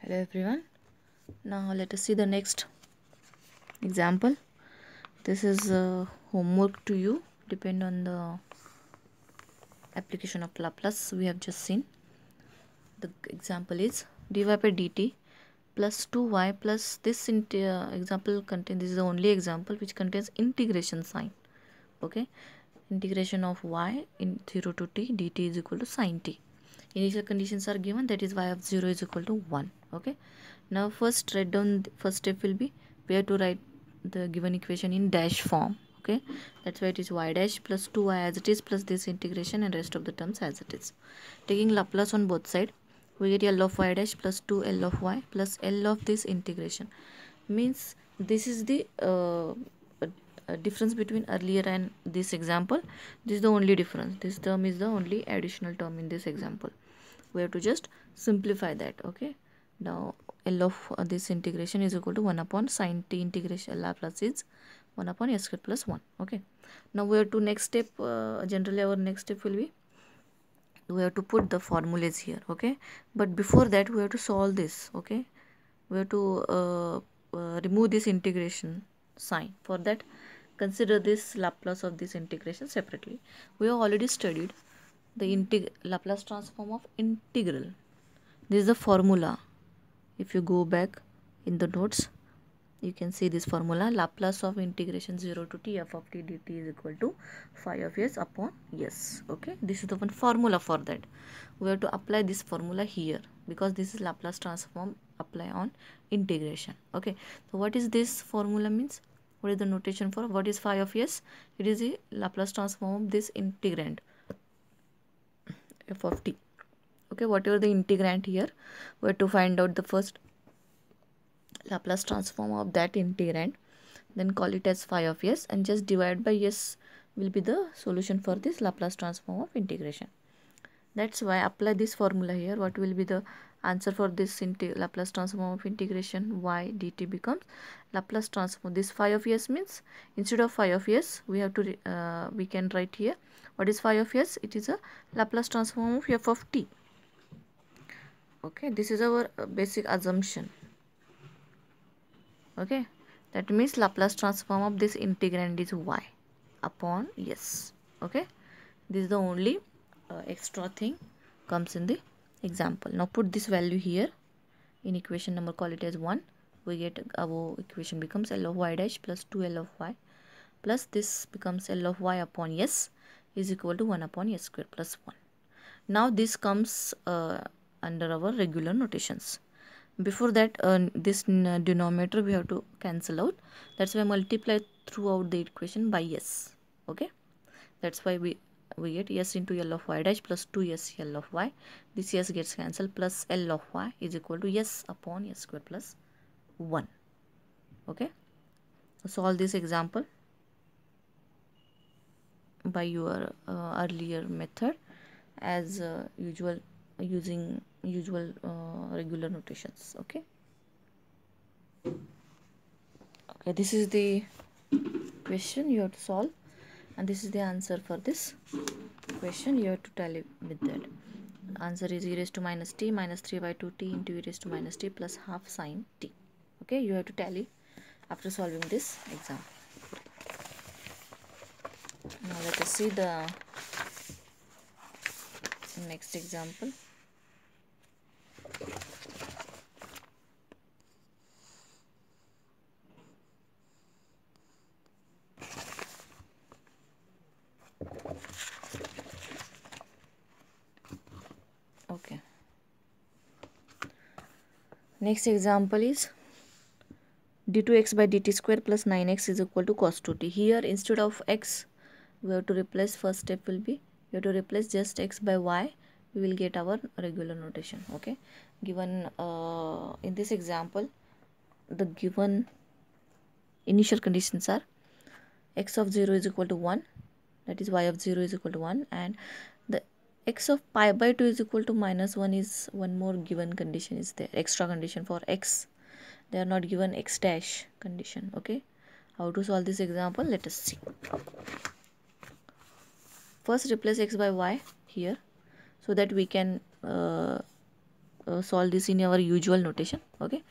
Hello everyone. Now let us see the next example. This is homework to you. Depend on the application of Laplace we have just seen. The example is dy by dt plus 2y plus this example contains, this is the only example which contains integration sign. Okay, integration of y in 0 to t dt is equal to sin t. Initial conditions are given, that is y of 0 is equal to 1. Okay, now first write down, first step will be we have to write the given equation in dash form. Okay, that's why it is y dash plus 2y as it is plus this integration and rest of the terms as it is. Taking Laplace on both sides, we get L of y dash plus 2 L of y plus L of this integration. Means this is the difference between earlier and this example. This is the only difference. This term is the only additional term in this example. We have to just simplify that. Okay, now L of this integration is equal to 1 upon sin t integration Laplace is 1 upon s square plus 1. Okay, now we have to next step, generally our next step will be we have to put the formulas here. Okay, but before that we have to solve this. Okay, we have to remove this integration sign. For that, consider this Laplace of this integration separately. We have already studied the Laplace transform of integral. This is the formula. If you go back in the notes, you can see this formula. Laplace of integration 0 to t f of t dt is equal to phi of s upon s. Okay, this is the one formula. For that, we have to apply this formula here because this is Laplace transform apply on integration. Okay, so what is this formula means? What is the notation for what is phi of s? It is the Laplace transform of this integrand f of t. Okay, whatever the integrand here, we have to find out the first Laplace transform of that integrand, then call it as phi of s and just divide by s will be the solution for this Laplace transform of integration. That's why apply this formula here. What will be the answer for this Laplace transform of integration? Y dt becomes Laplace transform. This phi of s means instead of phi of s we have to we can write here what is phi of s. It is a Laplace transform of f of t. Okay, this is our basic assumption. Okay, that means Laplace transform of this integrand is y upon s. Okay, this is the only extra thing comes in the example. Now put this value here in equation number, call it as 1. We get our equation becomes L of y dash plus 2 L of y plus this becomes L of y upon s is equal to 1 upon s square plus 1. Now this comes under our regular notations. Before that, this denominator we have to cancel out. That's why multiply throughout the equation by s. Okay, that's why we get s into L of y dash plus 2s L of y. This s gets cancelled plus L of y is equal to s upon s square plus 1. Okay, solve this example by your earlier method as usual, using usual regular notations. Okay, this is the question you have to solve and this is the answer for this question. You have to tally with that. Answer is e raised to minus t minus 3 by 2t into e raised to minus t plus half sin t. Okay, you have to tally after solving this example. Now let us see the next example. Okay, next example is d2x by dt square plus 9x is equal to cos 2t. Here instead of x we have to replace, first step will be we have to replace just x by y. We will get our regular notation. Okay, given in this example the given initial conditions are x of 0 is equal to 1, that is y of 0 is equal to 1, and the x of pi by 2 is equal to minus 1 is one more given condition is there, extra condition for x. They are not given x dash condition. Okay, how to solve this example? Let us see. First replace x by y here so that we can solve this in our usual notation. Okay,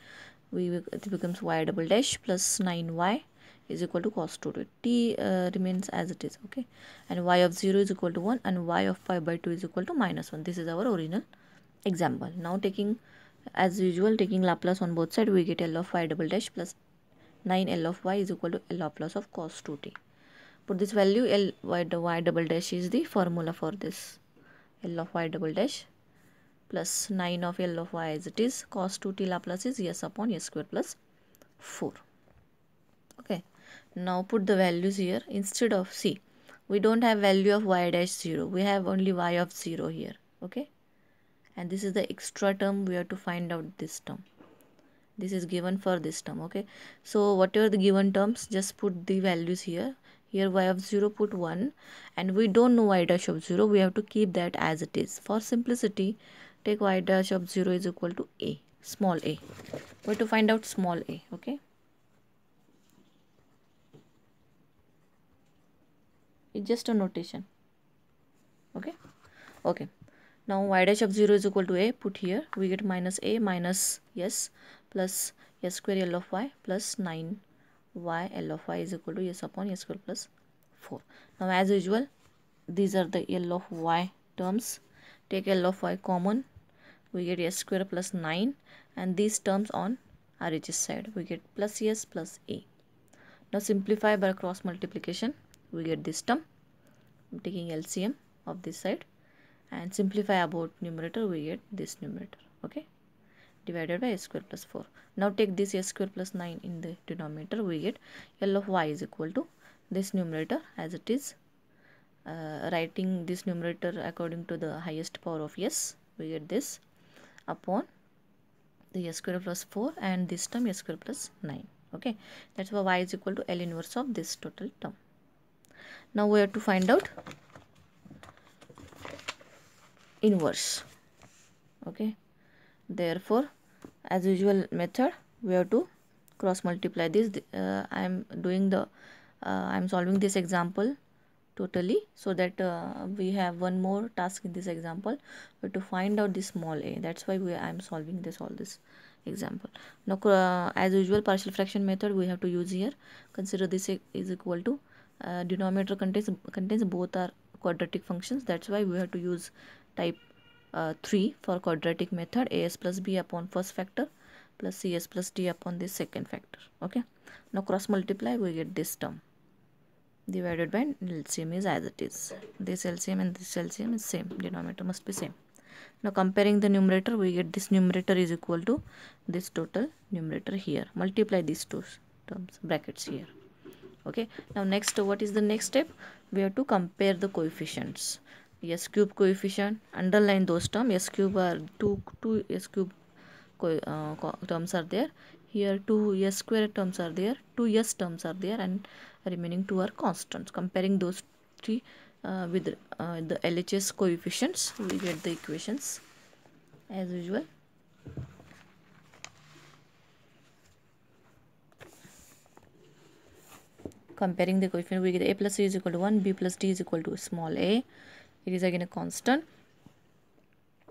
it becomes y double dash plus 9y is equal to cos 2t. T remains as it is. Okay, and y of 0 is equal to 1 and y of pi by 2 is equal to minus 1. This is our original example. Now taking, as usual, taking Laplace on both sides, we get L of y double dash plus 9 L of y is equal to L Laplace of cos 2t. Put this value, y double dash is the formula for this. L of y double dash plus 9 of L of y as it is. Cos 2t Laplace is s upon s square plus 4. Okay. Now put the values here. Instead of, see, we don't have value of y dash 0. We have only y of 0 here. Okay. And this is the extra term. We have to find out this term. This is given for this term. Okay. So whatever the given terms, just put the values here. Here y of 0 put 1, and we don't know y dash of 0. We have to keep that as it is. For simplicity, take y dash of 0 is equal to a, small a. We have to find out small a. Okay. It's just a notation. Okay. Okay. Now y dash of 0 is equal to a. Put here. We get minus a minus s plus s square L of y plus 9 y L of y is equal to s upon s square plus 4. Now as usual, these are the L of y terms. Take L of y common. We get s square plus 9, and these terms on RHS side we get plus s plus a. Now simplify by cross multiplication. We get this term. I'm taking LCM of this side, and simplify about numerator. We get this numerator. Okay, divided by s square plus 4. Now take this s square plus 9 in the denominator. We get L of y is equal to this numerator as it is. Writing this numerator according to the highest power of s, we get this upon the s square plus 4 and this term s square plus 9. Okay, that's why y is equal to L inverse of this total term. Now we have to find out inverse. Okay, therefore as usual method, we have to cross multiply this. I am solving this example totally, so that we have one more task in this example. We have to find out the small a. That's why I am solving all this example. Now as usual, partial fraction method we have to use here. Consider this is equal to denominator contains both are quadratic functions. That's why we have to use type 3 for quadratic method. As plus b upon first factor plus cs plus d upon this second factor. Okay, now cross multiply, we get this term divided by LCM is as it is. This LCM and this LCM is same, denominator must be same. Now comparing the numerator, we get this numerator is equal to this total numerator here. Multiply these two terms, brackets here. Okay, now next, what is the next step? We have to compare the coefficients. S cube coefficient, underline those terms. S cube are two S cube terms are there. Here 2 s square terms are there, 2 s terms are there, and remaining 2 are constants. Comparing those three with the LHS coefficients, we get the equations as usual. Comparing the coefficient, we get a plus c is equal to 1, b plus d is equal to small a. It is again a constant.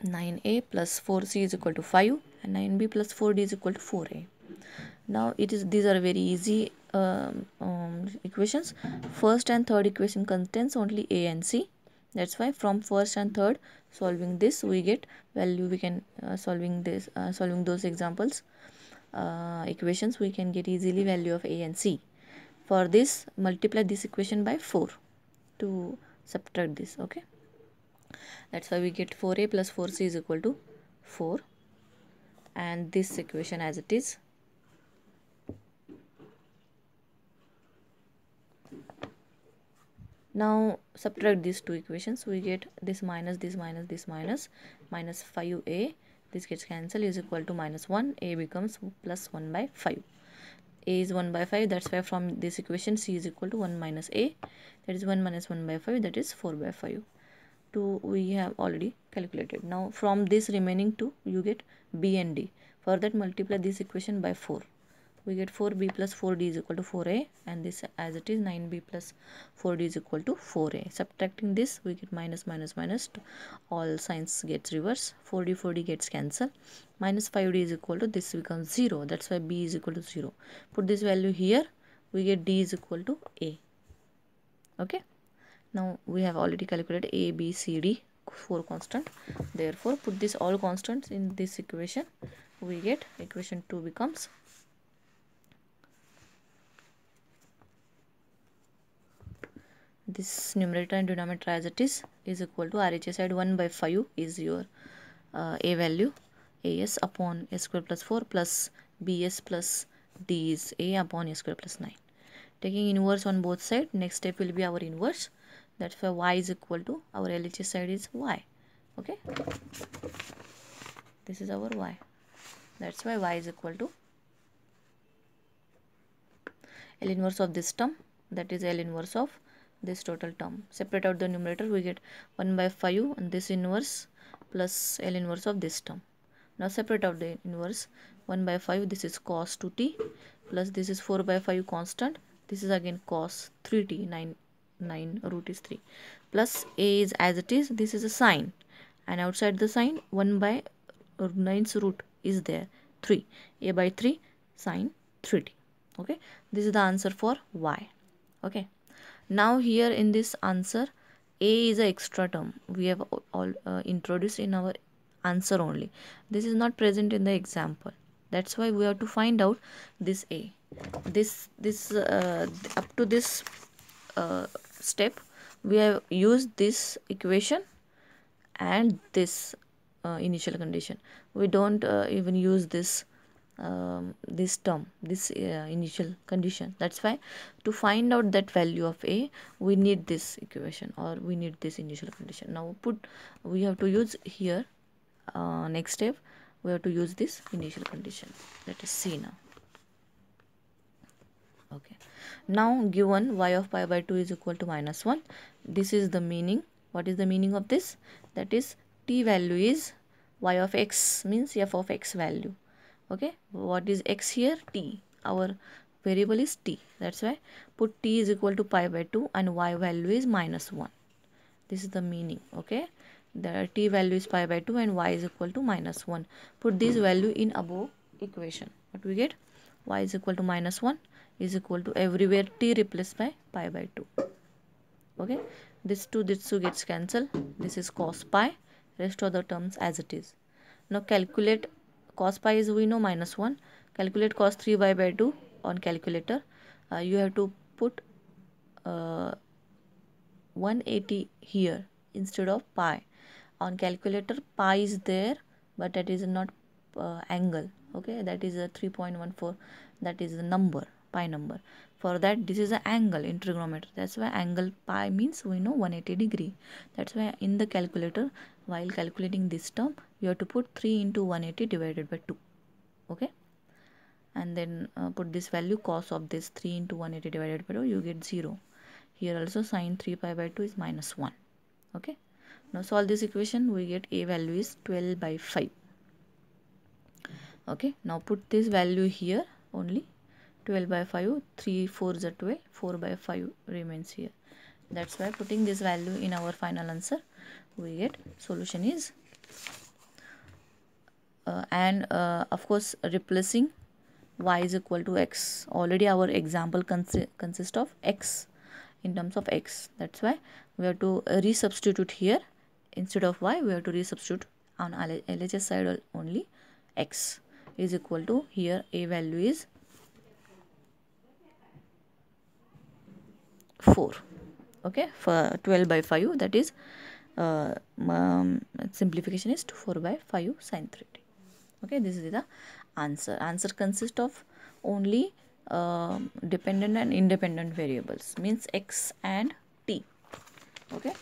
9a plus 4c is equal to 5, and 9b plus 4d is equal to 4a. Now these are very easy equations. First and third equation contains only a and c. That's why from first and third, solving this, we get value. We can solving those examples equations, we can get easily value of a and c. For this, multiply this equation by 4 to subtract this. Okay, that's why we get 4a plus 4c is equal to 4, and this equation as it is. Now subtract these two equations, we get this minus this minus this minus 5a. This gets cancelled, is equal to minus 1. A becomes plus 1 by 5. A is 1 by 5. That's why from this equation c is equal to 1 minus a. That is 1 minus 1 by 5. That is 4 by 5. 2 we have already calculated. Now from this remaining 2 you get b and d. For that, multiply this equation by 4. we get 4b plus 4d is equal to 4a, and this as it is 9b plus 4d is equal to 4a. Subtracting this, we get minus minus minus, all signs gets reversed, 4d gets cancelled, minus 5d is equal to, this becomes 0, that's why b is equal to 0. Put this value here, we get d is equal to a. Okay, now we have already calculated a, b, c, d, 4 constant. Therefore put this all constants in this equation, we get equation 2 becomes this numerator and denominator as it is equal to RHS side 1 by 5 is your a value, as upon a square plus 4 plus bs plus d is a upon a square plus 9. Taking inverse on both sides, next step will be our inverse. That's why y is equal to, our LHS side is y. Okay, this is our y. That's why y is equal to L inverse of this term, that is L inverse of this total term. Separate out the numerator, we get 1 by 5 and this inverse plus L inverse of this term. Now separate out the inverse, 1 by 5, this is cos 2t, plus this is 4 by 5 constant, this is again cos 3t, 9 root is 3, plus a is as it is, this is a sign, and outside the sign 1 by 9's root is there, 3, a by 3 sine 3t. Okay, this is the answer for y. Okay, now here in this answer, a is an extra term we have all introduced in our answer only. This is not present in the example. That's why we have to find out this a. This up to this step, we have used this equation and this initial condition. We don't even use this term, this initial condition. That's why to find out that value of a, we need this equation or we need this initial condition. Now we have to use here, next step we have to use this initial condition. Let us see now. Okay, now given y of pi by 2 is equal to minus 1, this is the meaning. What is the meaning of this? That is t value is y of x, means f of x value. Okay, what is x here? T. Our variable is t. That's why put t is equal to pi by 2 and y value is minus 1. This is the meaning. Okay, the t value is pi by 2 and y is equal to minus 1. Put this value in above equation. What we get? Y is equal to minus 1 is equal to, everywhere t replaced by pi by 2. Okay, this 2 gets cancelled. This is cos pi, rest of the terms as it is. Now calculate cos pi is, we know, minus 1. Calculate cos 3 pi by 2 on calculator. You have to put 180 here instead of pi. On calculator pi is there, but that is not angle. Okay, that is a 3.14, that is the number, pi number. For that, this is an angle in trigonometry. That's why angle pi means, we know, 180 degree. That's why in the calculator, while calculating this term, you have to put 3 into 180 divided by 2. Okay, and then put this value, cos of this 3 into 180 divided by 2, you get 0. Here also sine 3 pi by 2 is minus 1. Okay, now solve this equation, we get a value is 12 by 5. Okay, now put this value here only, 12 by 5, 3 4s are 12, 4 by 5 remains here. That's why putting this value in our final answer, we get solution is of course replacing y is equal to x. Already our example consists of x, in terms of x. That's why we have to resubstitute here. Instead of y, we have to resubstitute on LHS side only. X is equal to, here a value is 4. Okay, for 12 by 5, that is simplification is 4 by 5 sine 3t. Okay, this is the answer. Answer consists of only dependent and independent variables, means x and t. Okay,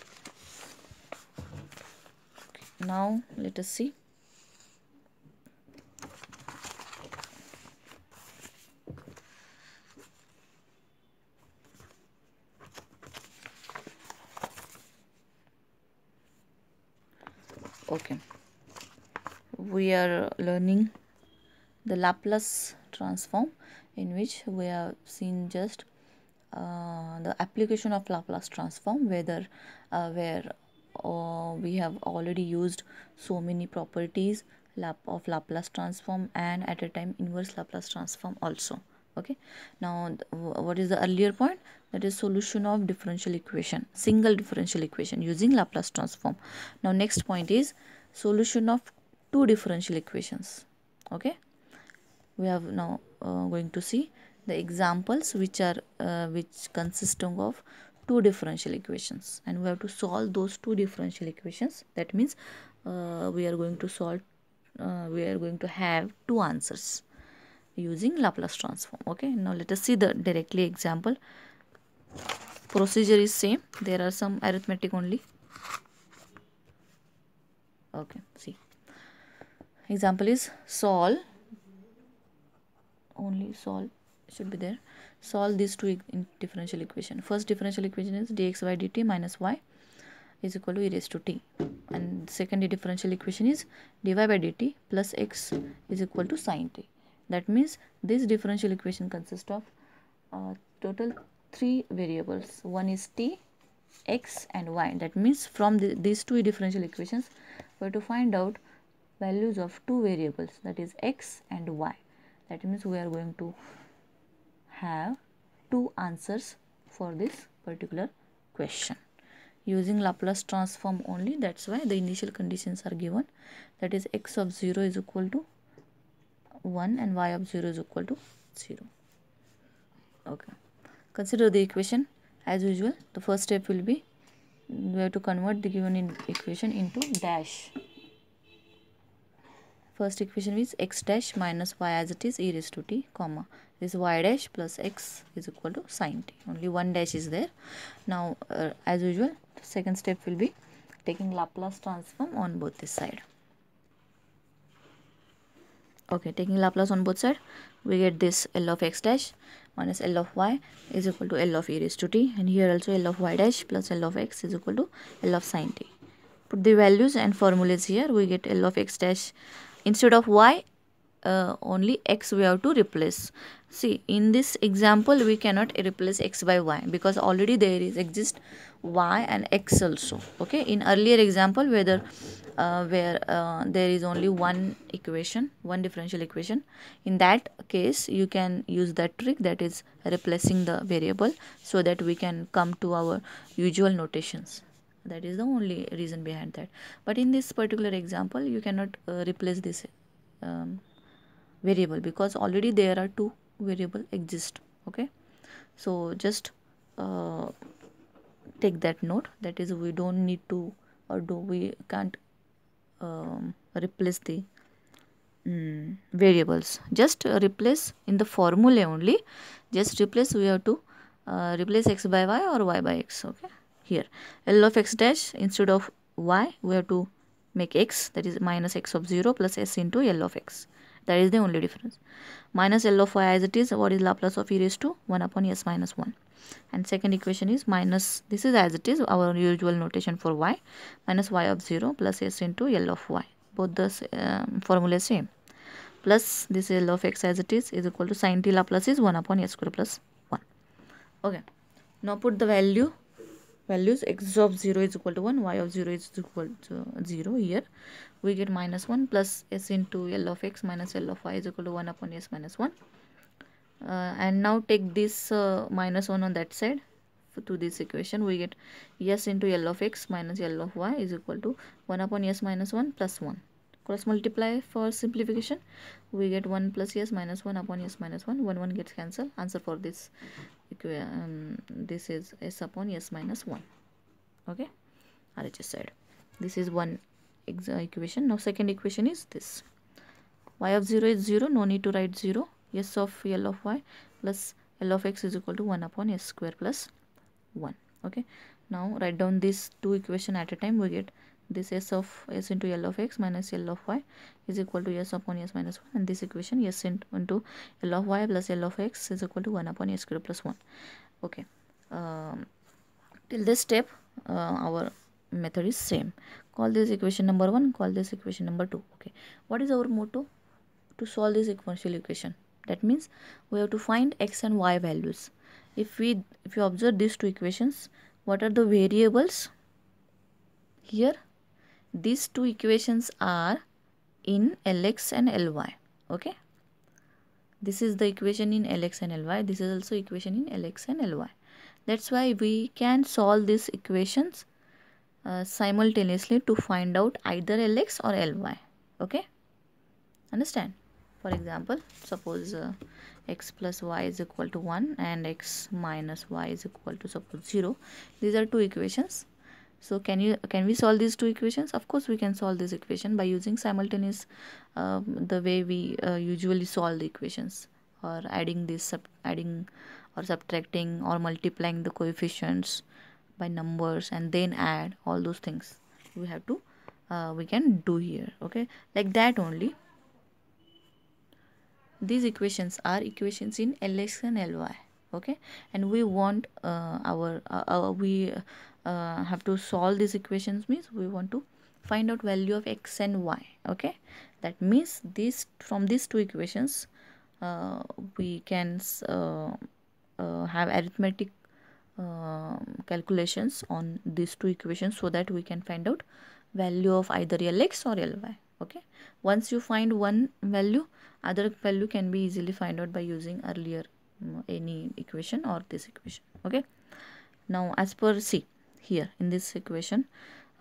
now let us see. Okay, we are learning the Laplace transform, in which we have seen just the application of Laplace transform, where we have already used so many properties of Laplace transform, and at a time inverse Laplace transform also. Okay, now what is the earlier point? That is solution of differential equation, single differential equation using Laplace transform. Now next point is solution of two differential equations. Okay, we have now going to see the examples which are which consisting of two differential equations, and we have to solve those two differential equations. That means we are going to solve we are going to have two answers using Laplace transform. Okay, now let us see the directly example. Procedure is same, there are some arithmetic only. Okay, see, example is solve, only solve should be there. Solve these two differential equation. First differential equation is dx by dt minus y is equal to e raised to t, and second differential equation is dy by dt plus x is equal to sin t. That means this differential equation consists of total three variables. One is t, x and y. That means from these two differential equations we have to find out values of two variables, that is x and y. That means we are going to have two answers for this particular question using Laplace transform only. That's why the initial conditions are given, that is x of 0 is equal to 1 and y of 0 is equal to 0. Okay, consider the equation as usual. The first step will be we have to convert the given equation into dash. First equation is x dash minus y as it is e raised to t, comma, this y dash plus x is equal to sin t. Only one dash is there. Now as usual, second step will be taking Laplace transform on both this side. Okay, taking Laplace on both sides, we get this L of x dash minus L of y is equal to L of e raised to t, and here also L of y dash plus L of x is equal to L of sin t. Put the values and formulas here. We get L of x dash, instead of y only x we have to replace. See, in this example we cannot replace x by y because already there is exist y and x also. Okay, in earlier example where there is only one equation, one differential equation, in that case you can use that trick, that is replacing the variable, so that we can come to our usual notations. That is the only reason behind that. But in this particular example you cannot replace this variable because already there are two variable exist. Okay, so just take that note, that is we don't need to, or we can't replace the variables. Just replace in the formula only, just replace, we have to replace x by y or y by x. Okay, here L of x dash, instead of y we have to make x, that is minus x of 0 plus s into L of x. That is the only difference. Minus L of y as it is, what is Laplace of e raised to 1 upon s minus 1. And second equation is minus, this is as it is, our usual notation for y, minus y of 0 plus s into L of y. Both the formula is same. Plus this L of x as it is equal to sin t Laplace is 1 upon s square plus 1. Okay, now put the values. X of 0 is equal to 1, y of 0 is equal to 0. Here we get minus 1 plus s into L of x minus L of y is equal to 1 upon s minus 1. And now take this minus 1 on that side to this equation. We get s into L of x minus L of y is equal to 1 upon s minus 1 plus 1. Cross multiply for simplification, we get 1 plus s minus 1 upon s minus 1. 1 gets cancelled. Answer for this this is s upon s minus 1. Okay, RHS side. This is one equation. Now second equation is this. Y of 0 is 0, no need to write 0. S of L of y plus L of x is equal to 1 upon s square plus 1. Okay, now write down these two equation at a time. We get this s into L of x minus L of y is equal to s upon s minus 1, and this equation s into L of y plus L of x is equal to 1 upon s square plus 1. Okay, till this step our method is same. Call this equation number 1, call this equation number 2. Okay, what is our motto? to solve this differential equation. That means we have to find x and y values. If you observe these two equations, what are the variables here? These two equations are in Lx and Ly. Okay, this is the equation in Lx and Ly. This is also equation in Lx and Ly. That's why we can solve these equations simultaneously to find out either Lx or Ly. Okay, understand? For example, suppose x plus y is equal to 1 and x minus y is equal to suppose 0. These are two equations. So can we solve these two equations? Of course we can solve this equation by using simultaneous, the way we usually solve the equations, or adding or subtracting or multiplying the coefficients by numbers and then add, all those things we have to we can do here. Okay, like that only. These equations are equations in Lx and Ly. Okay, and we want we have to solve these equations, means we want to find out value of x and y. Okay, that means this, from these two equations we can have arithmetic calculations on these two equations, so that we can find out value of either Lx or Ly. Okay, once you find one value, other value can be easily find out by using earlier any equation or this equation. Okay, now as per C, here in this equation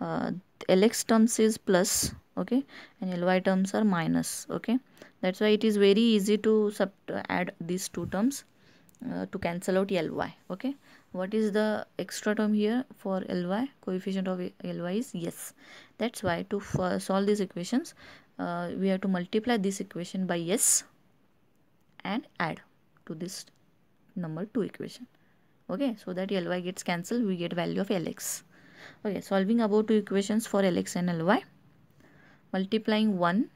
Lx terms is plus, okay, and Ly terms are minus. Okay, that's why it is very easy to add these two terms to cancel out Ly. Okay, what is the extra term here for Ly? Coefficient of Ly is yes. That's why to solve these equations we have to multiply this equation by yes and add to this number 2 equation. Okay, so that Ly gets cancelled, we get value of Lx. Okay, solving above two equations for Lx and Ly, multiplying 1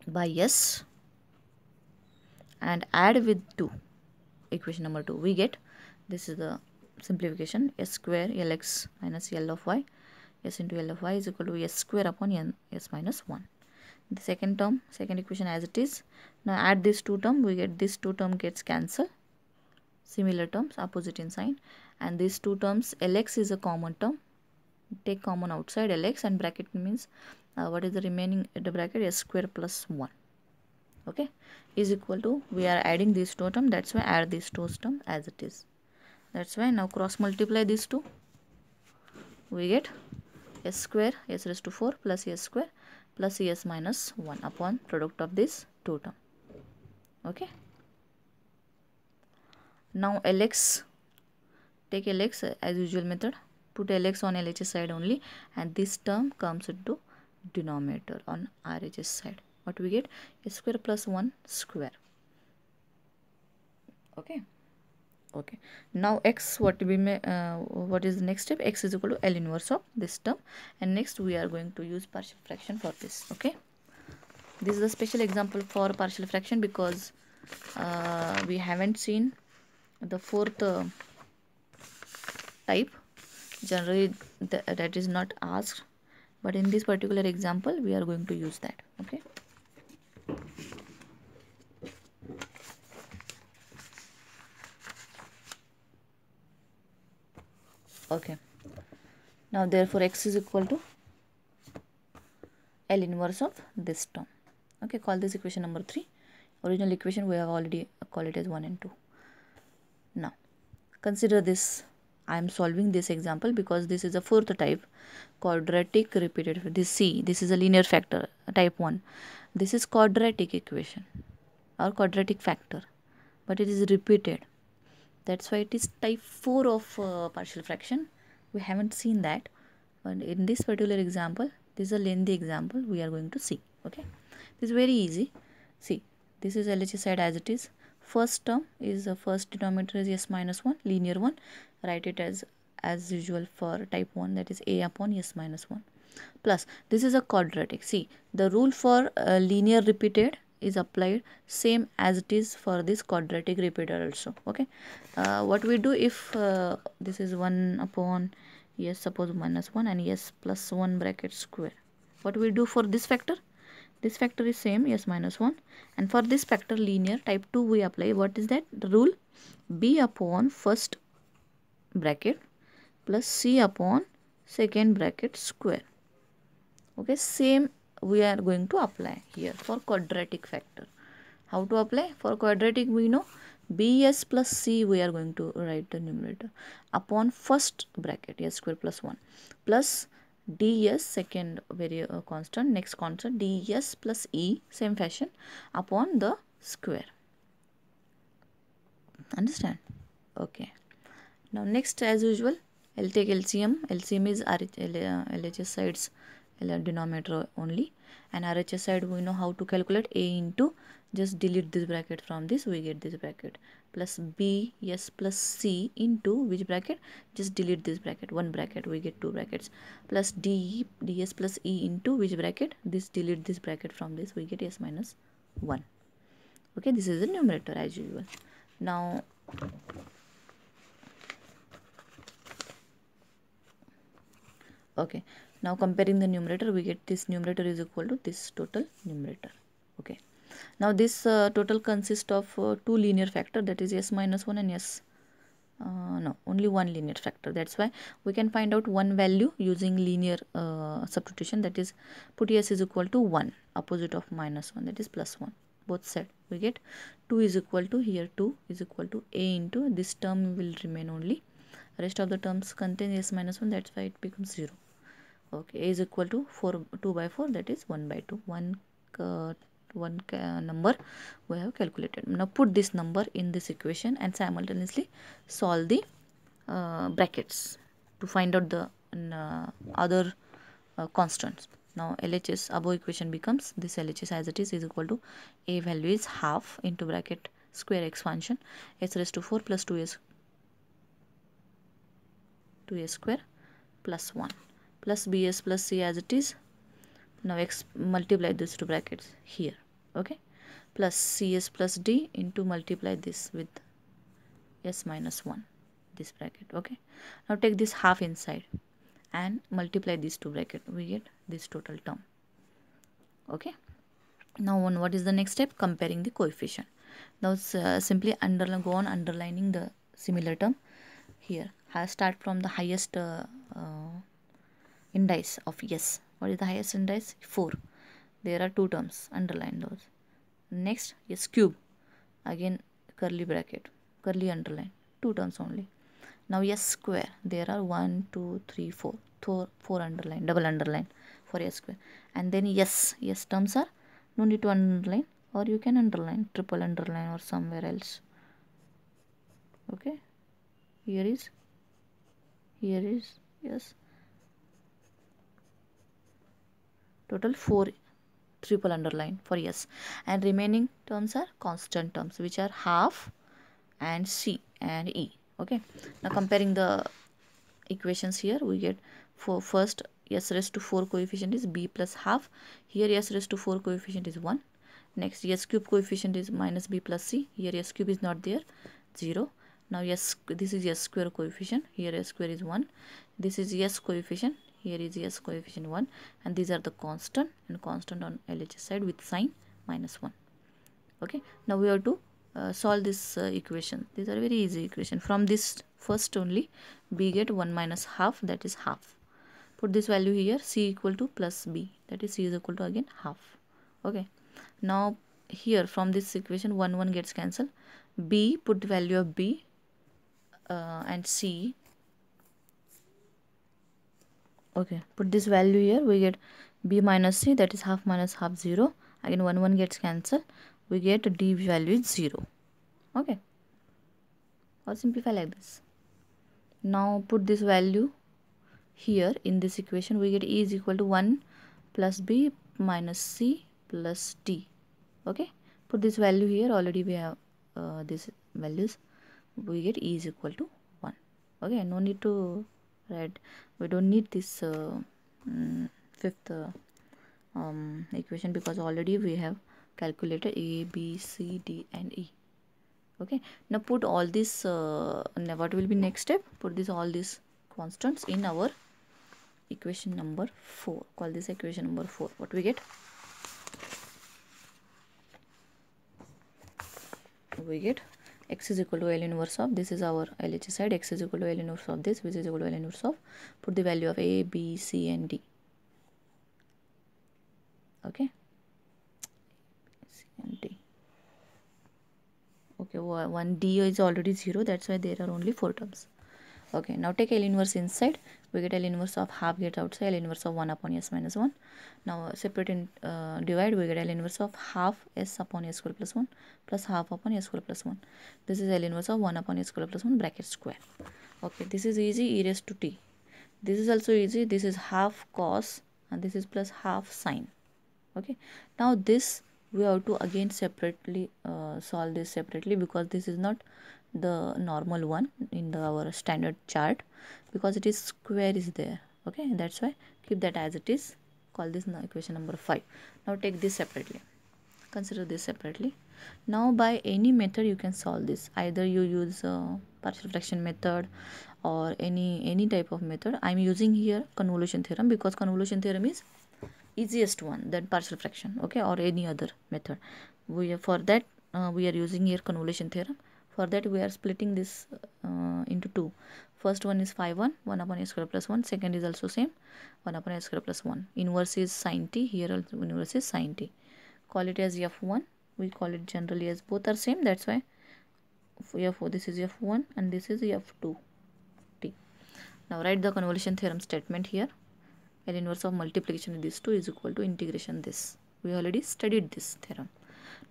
by yes and add with 2, equation number 2, we get, this is the simplification, s square Lx minus L of y, s into L of y is equal to s square upon n s minus 1. The second term, second equation as it is. Now add this two term, we get this two term gets cancelled, similar terms opposite in sign, and these two terms, Lx is a common term, take common outside Lx, and bracket means what is the remaining at the bracket, s square plus 1. Okay, is equal to, we are adding these two term, that's why add these two term as it is. That's why now cross multiply these two, we get s square s raised to 4 plus s square plus s minus 1 upon product of this two term. Okay, now Lx, take Lx as usual method, put Lx on LHS side only, and this term comes into denominator on RHS side. What we get, s square plus 1 square. Okay, okay, now x, what is the next step? X is equal to L inverse of this term, and next we are going to use partial fraction for this. Okay, this is a special example for partial fraction because we haven't seen the fourth type. Generally that is not asked, but in this particular example we are going to use that. Okay, okay, now therefore x is equal to L inverse of this term. Okay, call this equation number 3. Original equation we have already called it as 1 and 2. Now consider this, I am solving this example because this is a fourth type, quadratic repeated. This C, this is a linear factor, type 1. This is quadratic equation or quadratic factor, but it is repeated. That's why it is type 4 of partial fraction. We haven't seen that, but in this particular example, this is a lengthy example, we are going to see. Okay, this is very easy. See, this is LHS side as it is. First term is the first denominator is s minus 1, linear one. Write it as usual for type 1, that is a upon s minus 1, plus this is a quadratic. See, the rule for linear repeated is applied same as it is for this quadratic repeated also. Okay, what we do if this is 1 upon s suppose minus 1 and s plus 1 bracket square, what we do for this factor? This factor is same, s minus 1. And for this factor linear type 2 we apply, what is that? The rule b upon first bracket plus c upon second bracket square. Okay, same we are going to apply here for quadratic factor. How to apply? For quadratic we know bs plus c, we are going to write the numerator upon first bracket s square plus 1 plus ds, second constant, next constant ds plus e, same fashion, upon the square. Understand? Okay. Now next, as usual, I'll take LCM. LCM is LHS sides denominator only, and RHS side we know how to calculate. A into, just delete this bracket from this, we get this bracket, plus B s plus C into which bracket, just delete this bracket, one bracket, we get two brackets, plus D ds plus E into which bracket, this delete this bracket from this, we get s minus 1. Okay, this is the numerator as usual. Now okay, now comparing the numerator, we get this numerator is equal to this total numerator. Okay, now this total consists of two linear factor, that is s minus 1 and no, only one linear factor. That's why we can find out one value using linear substitution, that is put s is equal to 1, opposite of minus 1, that is plus 1, both side we get 2 is equal to, here 2 is equal to a into, this term will remain only, rest of the terms contain s minus 1, that's why it becomes 0. Okay, a is equal to 2 by 4, that is 1 by 2, one number we have calculated. Now put this number in this equation and simultaneously solve the brackets to find out the other constants. Now LHS above equation becomes, this LHS as it is equal to, a value is half into bracket square expansion s raised to 4 plus 2s square plus 1 plus bs plus c as it is. Now multiply these two brackets here, okay, plus cs plus d into multiply this with s minus 1, this bracket. Okay, now take this half inside and multiply these two brackets, we get this total term. Okay, now what is the next step? Comparing the coefficient. Now simply go on underlining the similar term here. Start from the highest indice of s. What is the highest indice? 4. There are two terms, underline those. Next, s cube, again curly bracket, curly underline, two terms only. Now s square, there are 1 2 3 4, four underline, double underline for s square. And then yes terms are no need to underline, or you can underline, triple underline or somewhere else. Okay, here is yes, total 4 triple underline for yes, and remaining terms are constant terms, which are half and c and e. Okay, now comparing the equations here, we get for first s raised to 4 coefficient is b plus half, here s raised to 4 coefficient is 1. Next s cube coefficient is minus b plus c, here s cube is not there, 0. Now this is s square coefficient, here s square is 1. This is s coefficient, here is s coefficient 1, and these are the constant, and constant on LHS side with sign minus 1. Okay, now we have to solve this equation. These are very easy equation. From this first only b get 1 minus half, that is half. Put this value here, c equal to plus b, that is c is equal to again half. Okay, now here from this equation 1 gets cancelled, b, put the value of b and c. Okay, put this value here, we get b minus c, that is half minus half, 0. Again 1 gets cancelled, we get d value is 0. Okay, or simplify like this. Now put this value here in this equation, we get e is equal to 1 plus b minus c plus d. Okay, put this value here, already we have these values, we get e is equal to 1. Okay, no need to write, we don't need this fifth equation, because already we have calculated a, b, c, d and e. Okay, now put all this what will be next step? Put this all these constants in our equation number 4. Call this equation number 4. What we get? we get x is equal to L inverse of, this is our LHS side, x is equal to L inverse of this, which is equal to L inverse of, put the value of A, B, C and D. Okay, C and D. Okay, one D is already 0, that's why there are only 4 terms. Okay, now take L inverse inside, we get L inverse of half, get outside, L inverse of 1 upon S minus 1. Now separate and divide, we get L inverse of half S upon S square plus 1 plus half upon S square plus 1. This is L inverse of 1 upon S square plus 1 bracket square. Okay, this is easy, e raised to t. This is also easy, this is half cos and this is plus half sine. Okay, now this we have to again separately solve this separately, because this is not the normal one in our standard chart, because it is square is there. Okay, that's why keep that as it is, call this now equation number 5. Now take this separately, consider this separately. Now by any method you can solve this, either you use partial fraction method or any type of method. I am using here convolution theorem, because convolution theorem is easiest one than partial fraction, okay, or any other method. For that we are using here convolution theorem. For that we are splitting this into 2. First one is phi 1 upon S square plus 1, second is also same 1 upon S square plus 1. Inverse is sin t, here also inverse is sin t. Call it as f1, we call it generally as both are same, that's why f4, this is f1 and this is f2 t. Now write the convolution theorem statement here. L inverse of multiplication of these two is equal to integration this. We already studied this theorem.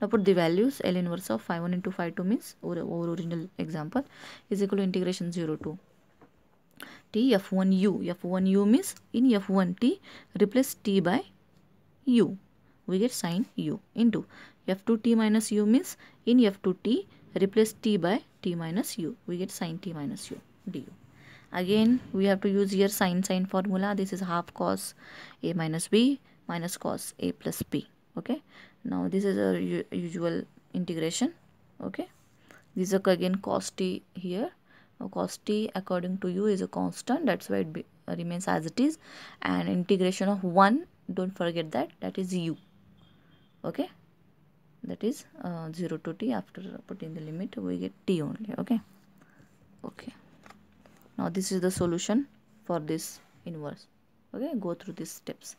Now put the values. L inverse of phi 1 into phi 2 means our original example is equal to integration 0 to t f1u. f1u means in f1t replace t by u, we get sin u, into f2t minus u means in f2t replace t by t minus u, we get sin t minus u du. Again we have to use here sin formula. This is half cos a minus b minus cos a plus b. Okay, now this is a usual integration. Okay, this is again cos t here. Now cos t according to u is a constant, that's why it remains as it is, and integration of 1, don't forget that is u. Okay, that is 0 to t. After putting the limit we get t only. Okay, now this is the solution for this inverse. Okay, go through these steps.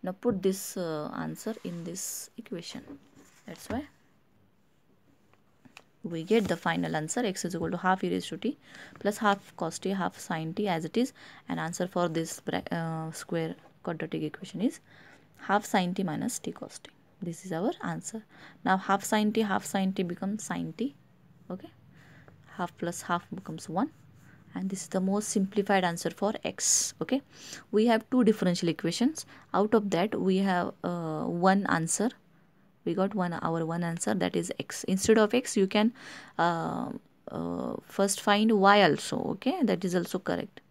Now put this answer in this equation. That's why we get the final answer, x is equal to half e raised to t plus half cos t half sin t as it is, and answer for this square quadratic equation is half sin t minus t cos t. This is our answer. Now half sin t becomes sin t. Okay, half plus half becomes 1. And this is the most simplified answer for x. Okay, we have two differential equations. Out of that we have one answer. We got our one answer, that is x. Instead of x you can first find y also. Okay, that is also correct.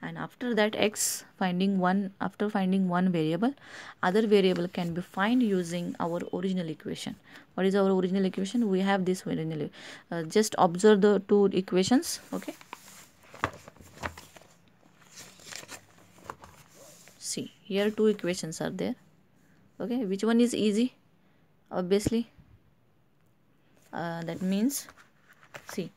And after that x, after finding one variable, other variable can be found using our original equation. What is our original equation? We have this original. Just observe the two equations. Okay, see here two equations are there. Okay, which one is easy? Obviously that means, see,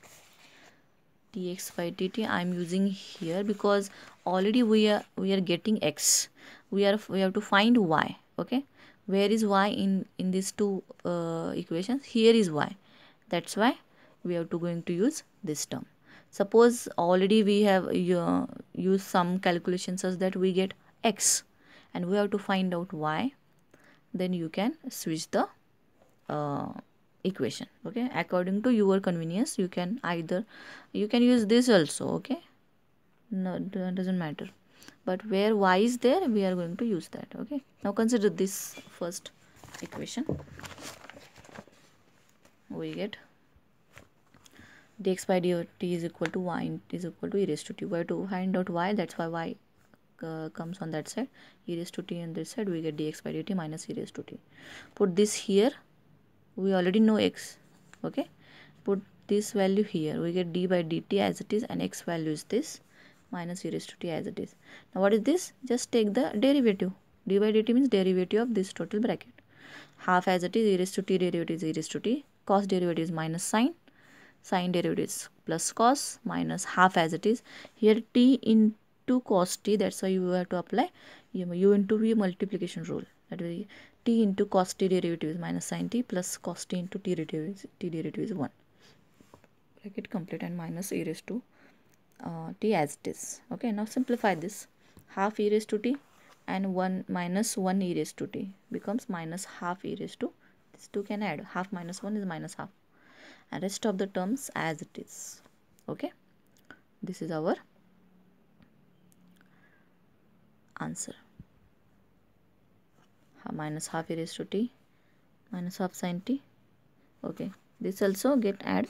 dx by dt I am using here because already we are getting x. We have to find y. Okay, where is y in these two equations? Here is y. That's why we have to going to use this term. Suppose already we have used some calculations such that we get x and we have to find out y, then you can switch the equation. Okay, according to your convenience, you can use this also. Okay, no, doesn't matter, but where y is there we are going to use that. Okay, now consider this first equation. We get dx by dt is equal to y is equal to e raised to t. We have to find out y, that's why y comes on that side, e raised to t on this side. We get dx by dt minus e raised to t. Put this here, we already know x. Okay, put this value here, we get d by dt as it is, and x value is this minus e raised to t as it is. Now what is this? Just take the derivative. D by dt means derivative of this total bracket. half as it is, e raised to t derivative is e raised to t, cos derivative is minus sine derivative is plus cos, minus half as it is. Here t into cos t, that's why you have to apply u into v multiplication rule. That will t into cos t derivative is minus sine t plus cos t into t derivative is 1. Bracket complete, and minus e raised to t as it is. Okay, now simplify this. Half e raised to t and 1 minus 1 e raised to t becomes minus half e raised to, these two can add, half minus 1 is minus half, and rest of the terms as it is. Okay, this is our answer. Minus half e raised to t minus half sine t. Okay, this also get add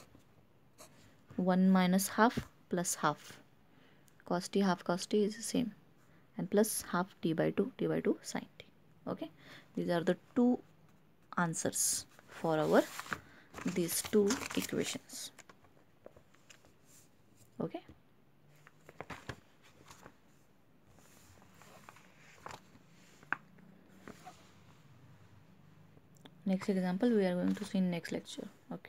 1 minus half plus half, cos t half cos t is the same, and plus half t by 2 sine t. Okay, these are the two answers for our these two equations. Okay, next example we are going to see in next lecture. Okay.